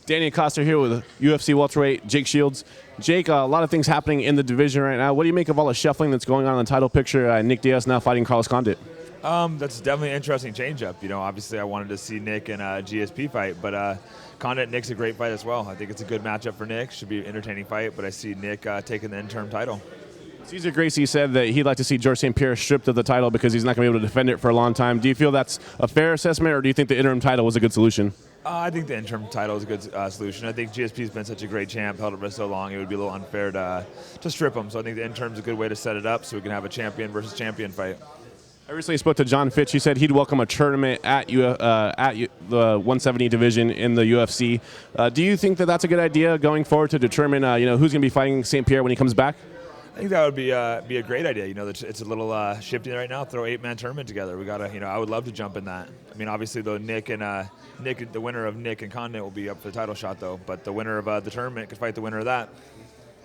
Danny Acosta here with UFC welterweight Jake Shields. Jake, a lot of things happening in the division right now. What do you make of all the shuffling that's going on in the title picture? Nick Diaz now fighting Carlos Condit. That's definitely an interesting change-up. You know, obviously I wanted to see Nick and GSP fight, but Condit and Nick's a great fight as well. I think it's a good matchup for Nick. Should be an entertaining fight, but I see Nick taking the interim title. Cesar Gracie said that he'd like to see George St. Pierre stripped of the title because he's not going to be able to defend it for a long time. Do you feel that's a fair assessment, or do you think the interim title was a good solution? I think the interim title is a good solution. I think GSP's been such a great champ, held it for so long, it would be a little unfair to strip him. So I think the interim's a good way to set it up so we can have a champion versus champion fight. I recently spoke to John Fitch. He said he'd welcome a tournament at the 170 division in the UFC. Do you think that that's a good idea going forward to determine who's going to be fighting St. Pierre when he comes back? I think that would be a great idea. You know, it's a little shifty right now. Throw 8-man tournament together. We gotta, I would love to jump in that. I mean, obviously, though, the winner of Nick and Condit will be up for the title shot, though. But the winner of the tournament could fight the winner of that.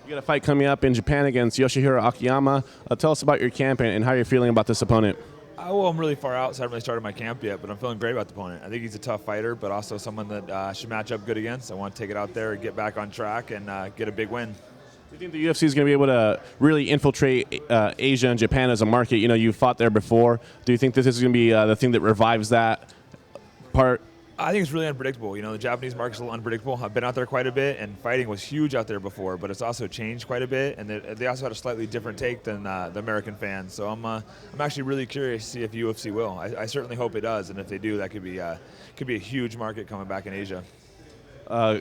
You got a fight coming up in Japan against Yoshihiro Akiyama. Tell us about your camp and how you're feeling about this opponent. Well, I'm really far out, so I haven't really started my camp yet, but I'm feeling great about the opponent. I think he's a tough fighter, but also someone that should match up good against. I want to take it out there and get back on track and get a big win. Do you think the UFC is going to be able to really infiltrate Asia and Japan as a market? You know, you fought there before. Do you think this is going to be the thing that revives that part? I think it's really unpredictable. You know, the Japanese market's a little unpredictable. I've been out there quite a bit, and fighting was huge out there before, but it's also changed quite a bit, and they also had a slightly different take than the American fans. So I'm actually really curious to see if UFC will. I certainly hope it does, and if they do, that could be a huge market coming back in Asia.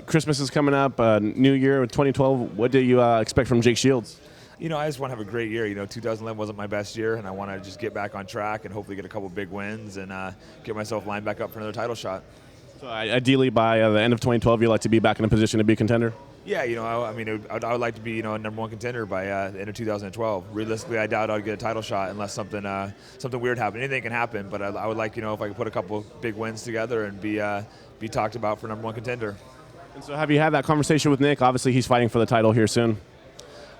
Christmas is coming up, New Year 2012. What do you expect from Jake Shields? You know, I just want to have a great year. You know, 2011 wasn't my best year, and I want to just get back on track and hopefully get a couple big wins and get myself lined back up for another title shot. So ideally, by the end of 2012, you'd like to be back in a position to be a contender? Yeah, you know, I would like to be, a number one contender by the end of 2012. Realistically, I doubt I'd get a title shot unless something weird happened. Anything can happen, but I would like, if I could put a couple big wins together and be talked about for number one contender. And so have you had that conversation with Nick? Obviously, he's fighting for the title here soon.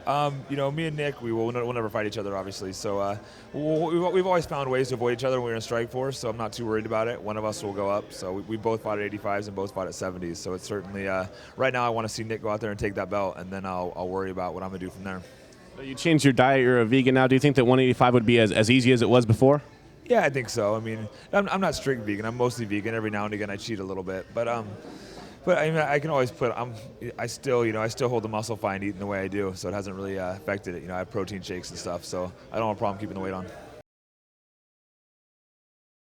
Me and Nick, we'll never fight each other, obviously. So we've always found ways to avoid each other when we're in Strikeforce, so I'm not too worried about it. One of us will go up. So we both fought at 85s and both fought at 70s. So it's certainly, right now I want to see Nick go out there and take that belt, and then I'll worry about what I'm going to do from there. So you changed your diet. You're a vegan now. Do you think that 185 would be as easy as it was before? Yeah, I think so. I mean, I'm not strict vegan. I'm mostly vegan. Every now and again I cheat a little bit. But I mean, I can always I still hold the muscle fine eating the way I do, so it hasn't really affected it. I have protein shakes and stuff, so I don't have a problem keeping the weight on.